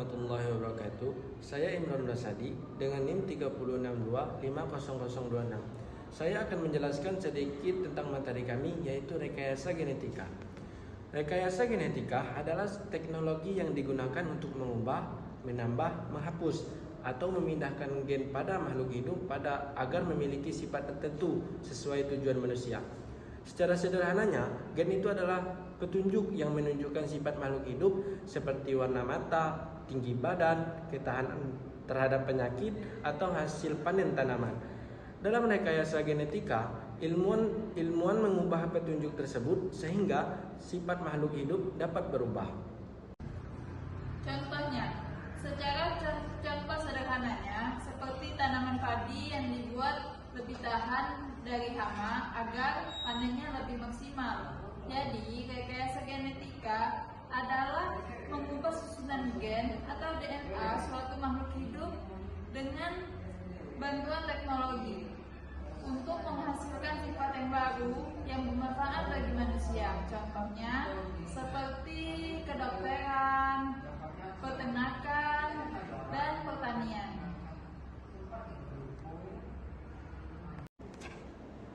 warahmatullahi wabarakatuh. Saya Imran Rasadi dengan NIM 306250026. Saya akan menjelaskan sedikit tentang materi kami, yaitu rekayasa genetika. Rekayasa genetika adalah teknologi yang digunakan untuk mengubah, menambah, menghapus, atau memindahkan gen pada makhluk hidup agar memiliki sifat tertentu sesuai tujuan manusia. Secara sederhananya, gen itu adalah petunjuk yang menunjukkan sifat makhluk hidup seperti warna mata, tinggi badan, ketahanan terhadap penyakit, atau hasil panen tanaman. Dalam rekayasa genetika, ilmuwan mengubah petunjuk tersebut sehingga sifat makhluk hidup dapat berubah. Contohnya, secara contoh sederhananya, seperti tanaman padi yang dibuat lebih tahan dari hama agar panennya lebih maksimal. Jadi, rekayasa genetika adalah mengubah susunan gen atau DNA suatu makhluk hidup dengan bantuan teknologi untuk menghasilkan sifat yang baru yang bermanfaat bagi manusia. Contohnya seperti kedokteran, peternakan, dan pertanian.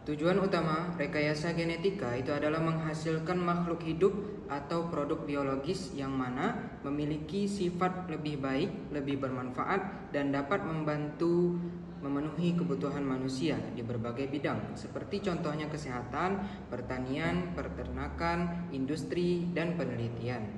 Tujuan utama rekayasa genetika itu adalah menghasilkan makhluk hidup atau produk biologis yang mana memiliki sifat lebih baik, lebih bermanfaat, dan dapat membantu memenuhi kebutuhan manusia di berbagai bidang, seperti contohnya kesehatan, pertanian, peternakan, industri, dan penelitian.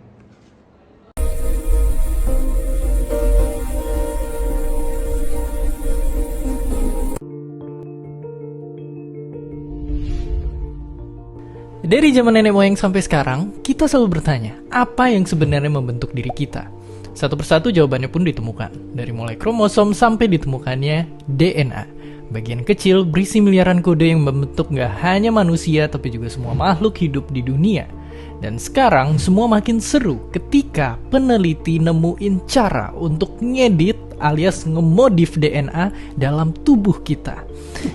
Dari zaman nenek moyang sampai sekarang, kita selalu bertanya, apa yang sebenarnya membentuk diri kita? Satu persatu jawabannya pun ditemukan, dari mulai kromosom sampai ditemukannya DNA. Bagian kecil berisi miliaran kode yang membentuk gak hanya manusia, tapi juga semua makhluk hidup di dunia. Dan sekarang semua makin seru ketika peneliti nemuin cara untuk ngedit alias ngemodif DNA dalam tubuh kita.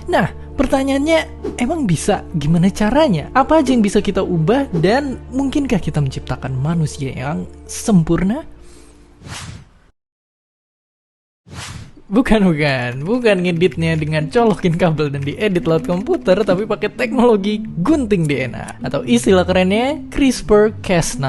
Nah, pertanyaannya, emang bisa? Gimana caranya? Apa aja yang bisa kita ubah? Dan mungkinkah kita menciptakan manusia yang sempurna? Bukan ngeditnya dengan colokin kabel dan diedit lewat komputer, tapi pakai teknologi gunting DNA atau istilah kerennya CRISPR-Cas9.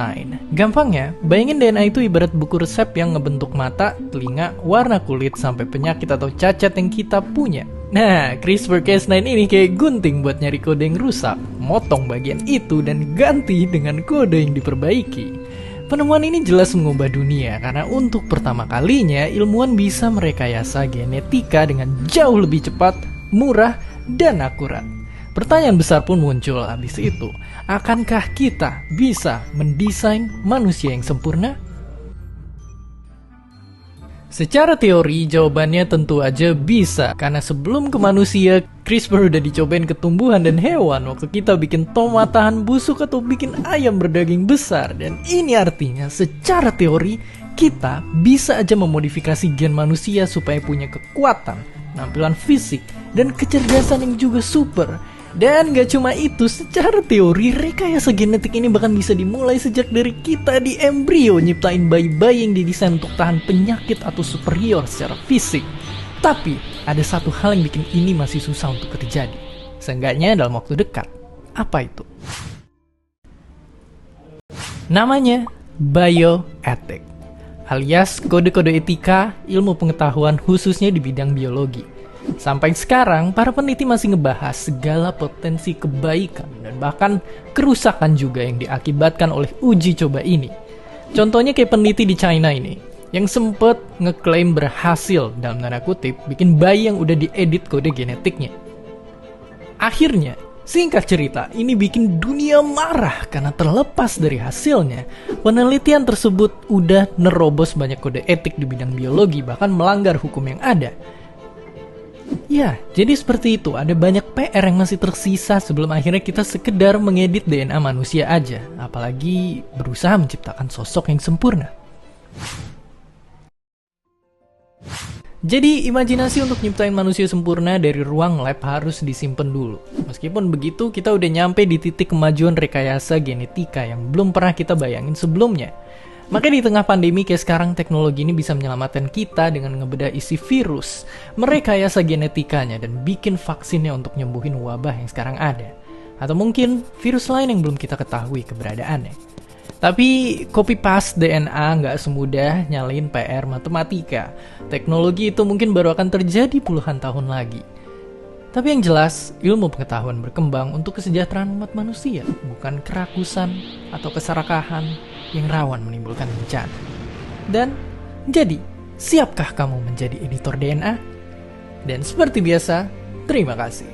Gampangnya, bayangin DNA itu ibarat buku resep yang ngebentuk mata, telinga, warna kulit, sampai penyakit atau cacat yang kita punya. Nah, CRISPR-Cas9 ini kayak gunting buat nyari kode yang rusak, motong bagian itu dan ganti dengan kode yang diperbaiki. Penemuan ini jelas mengubah dunia karena untuk pertama kalinya ilmuwan bisa merekayasa genetika dengan jauh lebih cepat, murah, dan akurat. Pertanyaan besar pun muncul habis itu. Akankah kita bisa mendesain manusia yang sempurna? Secara teori, jawabannya tentu aja bisa. Karena sebelum ke manusia, CRISPR udah dicobain ke tumbuhan dan hewan. Waktu kita bikin tomat tahan busuk atau bikin ayam berdaging besar. Dan ini artinya, secara teori, kita bisa aja memodifikasi gen manusia supaya punya kekuatan, penampilan fisik, dan kecerdasan yang juga super. Dan gak cuma itu, secara teori rekayasa genetik ini bahkan bisa dimulai sejak dari kita di embrio, nyiptain bayi-bayi yang didesain untuk tahan penyakit atau superior secara fisik. Tapi ada satu hal yang bikin ini masih susah untuk terjadi, seenggaknya dalam waktu dekat. Apa itu? Namanya bioetik, alias kode-kode etika ilmu pengetahuan khususnya di bidang biologi. Sampai sekarang, para peneliti masih ngebahas segala potensi kebaikan dan bahkan kerusakan juga yang diakibatkan oleh uji coba ini. Contohnya kayak peneliti di China ini, yang sempet ngeklaim berhasil, dalam tanda kutip, bikin bayi yang udah diedit kode genetiknya. Akhirnya, singkat cerita, ini bikin dunia marah karena terlepas dari hasilnya, penelitian tersebut udah nerobos banyak kode etik di bidang biologi, bahkan melanggar hukum yang ada. Ya, jadi seperti itu. Ada banyak PR yang masih tersisa sebelum akhirnya kita sekedar mengedit DNA manusia aja. Apalagi berusaha menciptakan sosok yang sempurna. Jadi, imajinasi untuk nyiptain manusia sempurna dari ruang lab harus disimpan dulu. Meskipun begitu, kita udah nyampe di titik kemajuan rekayasa genetika yang belum pernah kita bayangin sebelumnya. Maka di tengah pandemi kayak sekarang, teknologi ini bisa menyelamatkan kita dengan ngebedah isi virus, merekayasa genetikanya, dan bikin vaksinnya untuk nyembuhin wabah yang sekarang ada. Atau mungkin virus lain yang belum kita ketahui keberadaannya. Tapi copy paste DNA nggak semudah nyalain PR matematika. Teknologi itu mungkin baru akan terjadi puluhan tahun lagi. Tapi yang jelas, ilmu pengetahuan berkembang untuk kesejahteraan umat manusia, bukan kerakusan atau keserakahan yang rawan menimbulkan bencana. Dan jadi, siapkah kamu menjadi editor DNA? Dan seperti biasa, terima kasih.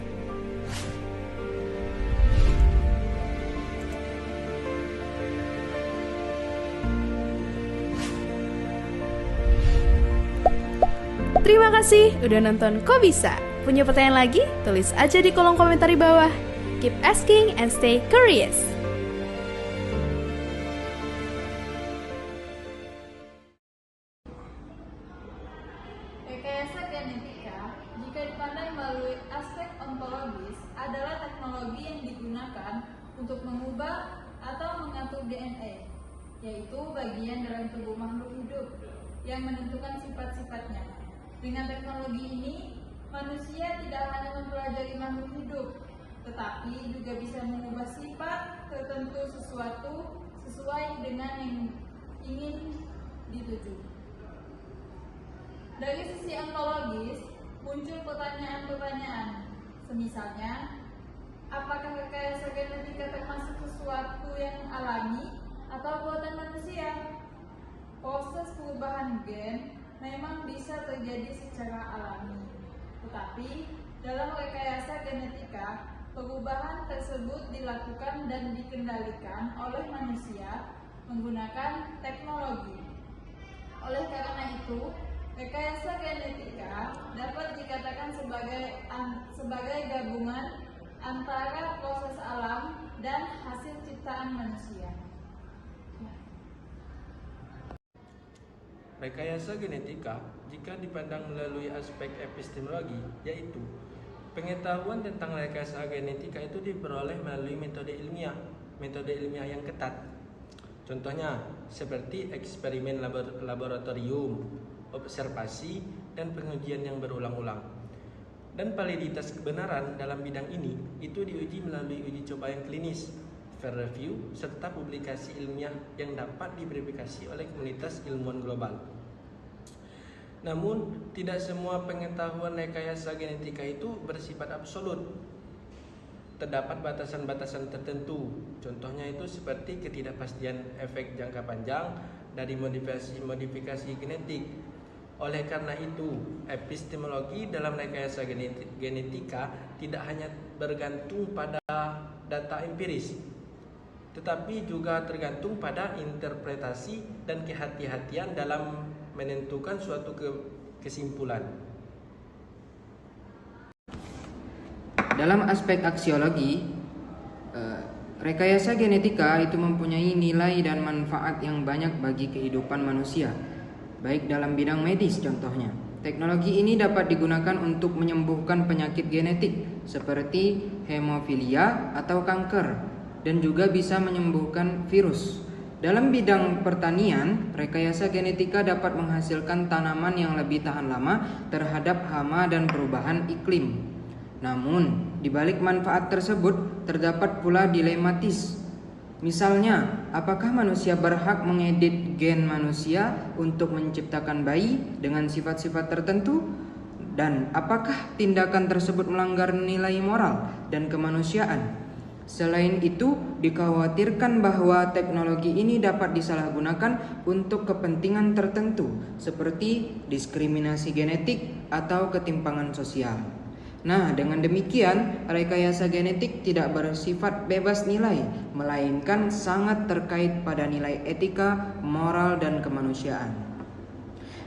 Terima kasih udah nonton Kok Bisa. Punya pertanyaan lagi? Tulis aja di kolom komentar di bawah. Keep asking and stay curious. Rekayasa genetika, jika dipandang melalui aspek ontologis, adalah teknologi yang digunakan untuk mengubah atau mengatur DNA, yaitu bagian dalam tubuh makhluk hidup yang menentukan sifat-sifatnya. Dengan teknologi ini, manusia tidak hanya mempelajari makhluk hidup, tetapi juga bisa mengubah sifat tertentu sesuatu sesuai dengan yang ingin dituju. Dari sisi ontologis, muncul pertanyaan-pertanyaan, semisalnya, apakah rekayasa genetika termasuk sesuatu yang alami atau buatan manusia? Proses perubahan gen memang bisa terjadi secara alami, tetapi dalam rekayasa genetika, perubahan tersebut dilakukan dan dikendalikan oleh manusia menggunakan teknologi. Oleh karena itu, rekayasa genetika dapat dikatakan sebagai gabungan antara proses alam dan hasil ciptaan manusia. Rekayasa genetika jika dipandang melalui aspek epistemologi, yaitu pengetahuan tentang rekayasa genetika itu diperoleh melalui metode ilmiah yang ketat. Contohnya seperti eksperimen laboratorium, observasi, dan pengujian yang berulang-ulang. Dan validitas kebenaran dalam bidang ini itu diuji melalui uji coba yang klinis, peer review, serta publikasi ilmiah yang dapat diverifikasi oleh komunitas ilmuwan global. Namun, tidak semua pengetahuan rekayasa genetika itu bersifat absolut. Terdapat batasan-batasan tertentu. Contohnya itu seperti ketidakpastian efek jangka panjang dari modifikasi genetik. Oleh karena itu, epistemologi dalam rekayasa genetika tidak hanya bergantung pada data empiris, tetapi juga tergantung pada interpretasi dan kehati-hatian dalam menentukan suatu kesimpulan. Dalam aspek aksiologi, rekayasa genetika itu mempunyai nilai dan manfaat yang banyak bagi kehidupan manusia, baik dalam bidang medis contohnya. Teknologi ini dapat digunakan untuk menyembuhkan penyakit genetik seperti hemofilia atau kanker, dan juga bisa menyembuhkan virus. Dalam bidang pertanian, rekayasa genetika dapat menghasilkan tanaman yang lebih tahan lama terhadap hama dan perubahan iklim. Namun, di balik manfaat tersebut terdapat pula dilematis. Misalnya, apakah manusia berhak mengedit gen manusia untuk menciptakan bayi dengan sifat-sifat tertentu? Dan apakah tindakan tersebut melanggar nilai moral dan kemanusiaan? Selain itu, dikhawatirkan bahwa teknologi ini dapat disalahgunakan untuk kepentingan tertentu, seperti diskriminasi genetik atau ketimpangan sosial. Nah, dengan demikian, rekayasa genetik tidak bersifat bebas nilai, melainkan sangat terkait pada nilai etika, moral, dan kemanusiaan.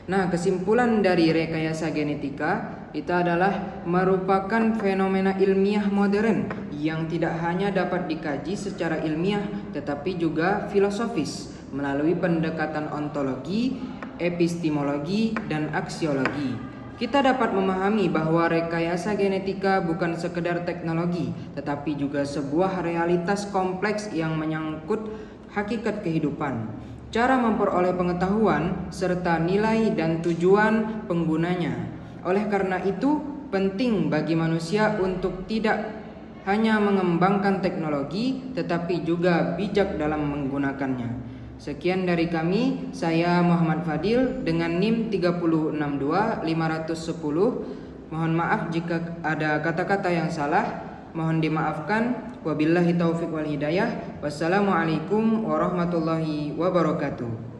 Nah, kesimpulan dari rekayasa genetika itu adalah merupakan fenomena ilmiah modern yang tidak hanya dapat dikaji secara ilmiah tetapi juga filosofis melalui pendekatan ontologi, epistemologi, dan aksiologi. Kita dapat memahami bahwa rekayasa genetika bukan sekedar teknologi tetapi juga sebuah realitas kompleks yang menyangkut hakikat kehidupan. cara memperoleh pengetahuan, serta nilai dan tujuan penggunanya. Oleh karena itu, penting bagi manusia untuk tidak hanya mengembangkan teknologi, tetapi juga bijak dalam menggunakannya. Sekian dari kami, saya Muhammad Fadil dengan NIM 3625010. Mohon maaf jika ada kata-kata yang salah, mohon dimaafkan. Wabillahi taufiq wal hidayah. Wassalamualaikum warahmatullahi wabarakatuh.